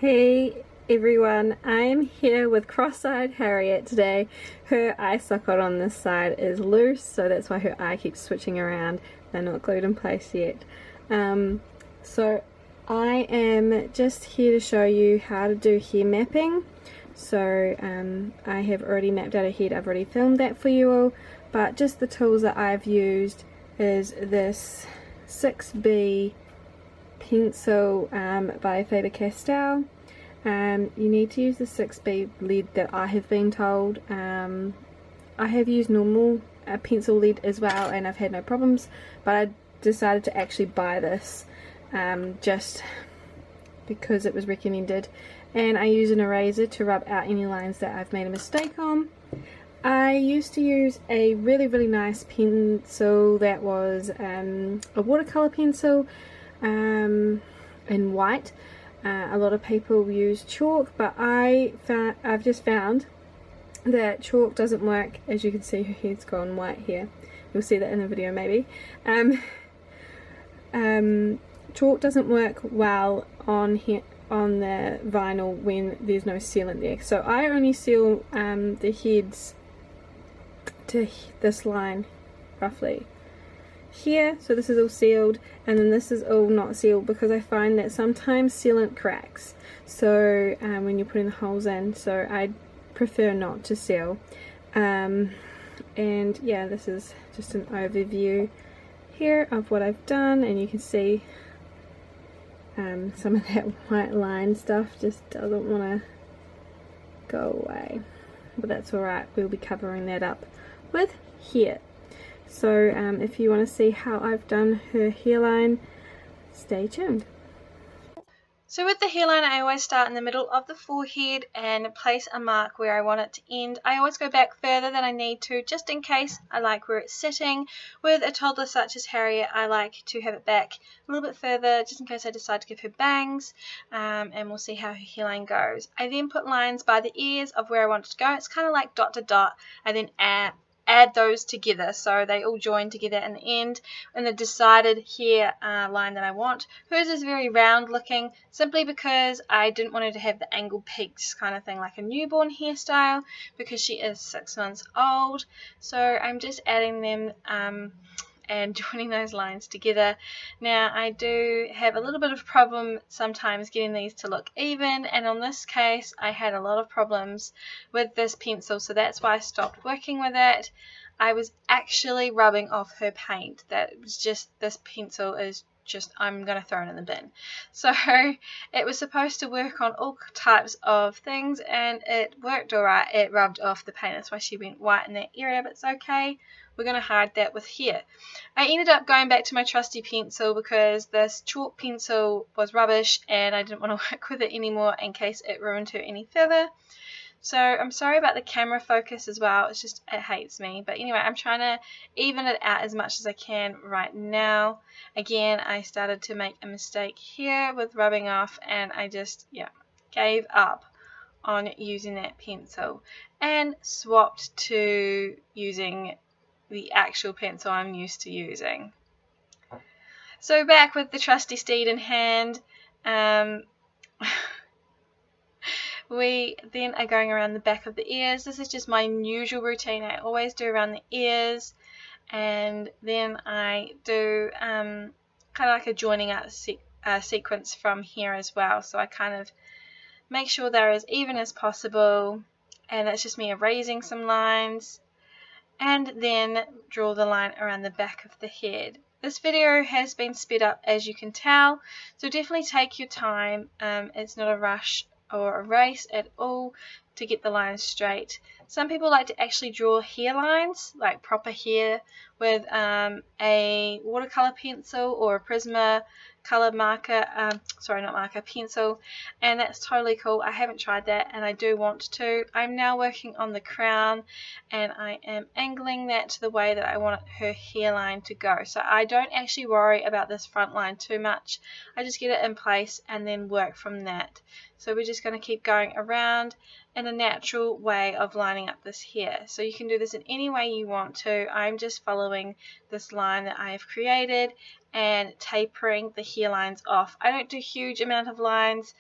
Hey everyone, I'm here with cross-eyed Harriet today. Her eye socket on this side is loose, so that's why her eye keeps switching around. They're not glued in place yet. So I am just here to show you how to do hair mapping. So I have already mapped out a head. I've already filmed that for you all, but just the tools that I've used is this 6B pencil by Faber-Castell. You need to use the 6B lead that I have been told. I have used normal pencil lead as well and I've had no problems, but I decided to actually buy this just because it was recommended, and I use an eraser to rub out any lines that I've made a mistake on. I used to use a really nice pencil that was a watercolor pencil in white. A lot of people use chalk, but I've just found that chalk doesn't work. As you can see, her head's gone white here. You'll see that in the video maybe. Chalk doesn't work well on the vinyl when there's no sealant there. So I only seal the heads to this line roughly here, so this is all sealed, and then this is all not sealed because I find that sometimes sealant cracks, so when you're putting the holes in, so I prefer not to seal. And yeah, this is just an overview here of what I've done, and you can see some of that white line stuff just doesn't want to go away, but that's alright, we'll be covering that up with here. So if you want to see how I've done her hairline, stay tuned. So with the hairline, I always start in the middle of the forehead and place a mark where I want it to end. I always go back further than I need to, just in case I like where it's sitting. With a toddler such as Harriet, I like to have it back a little bit further, just in case I decide to give her bangs, and we'll see how her hairline goes. I then put lines by the ears of where I want it to go. It's kind of like dot to dot. I then add those together so they all join together in the end in the decided hair line that I want. Hers is very round looking, simply because I didn't want her to have the angled peaks kind of thing like a newborn hairstyle, because she is 6 months old. So I'm just adding them and joining those lines together. Now I do have a little bit of problem sometimes getting these to look even, and on this case I had a lot of problems with this pencil, so that's why I stopped working with it. I was actually rubbing off her paint. That was just, this pencil is just, I'm going to throw it in the bin. So it was supposed to work on all types of things, and it worked alright. It rubbed off the paint, that's why she went white in that area, but it's okay. We're going to hide that with here. I ended up going back to my trusty pencil because this chalk pencil was rubbish and I didn't want to work with it anymore in case it ruined her any further. So I'm sorry about the camera focus as well, it's just, it hates me. But anyway, I'm trying to even it out as much as I can right now. Again, I started to make a mistake here with rubbing off, and I just, yeah, gave up on using that pencil and swapped to using the actual pencil I'm used to using. So back with the trusty steed in hand, we then are going around the back of the ears. This is just my usual routine. I always do around the ears, and then I do kind of like a joining out sequence from here as well. So I kind of make sure they're as even as possible, and that's just me erasing some lines, and then draw the line around the back of the head. This video has been sped up, as you can tell, so definitely take your time. It's not a rush or a race at all to get the lines straight. Some people like to actually draw hair lines, like proper hair, with a watercolor pencil or a Prismacolor marker, pencil, and that's totally cool. I haven't tried that and I do want to. I'm now working on the crown, and I am angling that to the way that I want her hairline to go. So I don't actually worry about this front line too much. I just get it in place and then work from that. So we're just going to keep going around in a natural way of lining up this hair. So you can do this in any way you want to. I'm just following this line that I have created and tapering the hairlines off. I don't do huge amount of lines.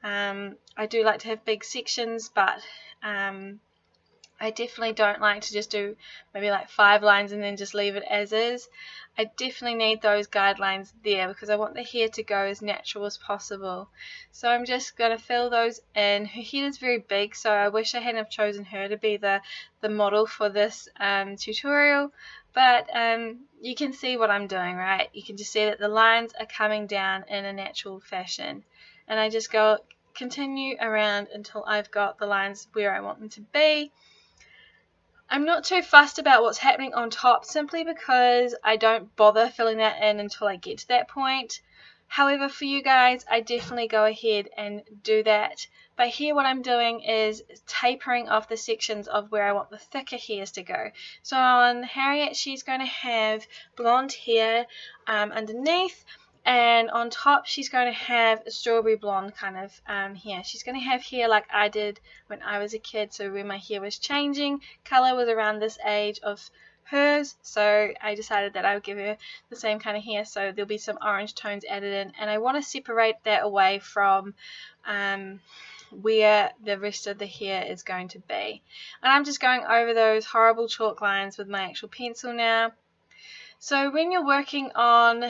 I do like to have big sections, but I definitely don't like to just do maybe like 5 lines and then just leave it as is. I definitely need those guidelines there because I want the hair to go as natural as possible. So I'm just going to fill those in. Her head is very big, so I wish I hadn't have chosen her to be the model for this tutorial. But you can see what I'm doing, right? You can just see that the lines are coming down in a natural fashion. And I just continue around until I've got the lines where I want them to be. I'm not too fussed about what's happening on top simply because I don't bother filling that in until I get to that point. However, for you guys, I definitely go ahead and do that. But here what I'm doing is tapering off the sections of where I want the thicker hairs to go. So on Harriet, she's going to have blonde hair underneath. And on top, she's going to have a strawberry blonde kind of hair. She's going to have hair like I did when I was a kid. So when my hair was changing, color was around this age of hers. So I decided that I would give her the same kind of hair. So there'll be some orange tones added in. And I want to separate that away from where the rest of the hair is going to be. And I'm just going over those horrible chalk lines with my actual pencil now. So when you're working on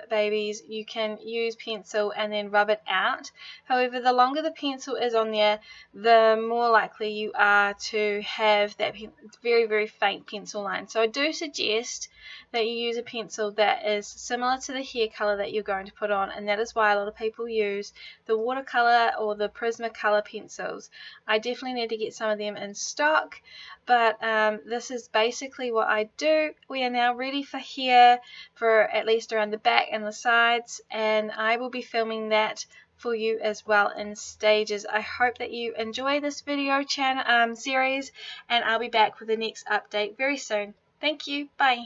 babies, you can use pencil and then rub it out. However, the longer the pencil is on there, the more likely you are to have that very, very faint pencil line. So I do suggest that you use a pencil that is similar to the hair color that you're going to put on, and that is why a lot of people use the watercolor or the Prismacolor pencils. I definitely need to get some of them in stock, but this is basically what I do. We are now ready for hair for at least around the back and the sides, and I will be filming that for you as well in stages. I hope that you enjoy this video series, and I'll be back with the next update very soon. Thank you. Bye.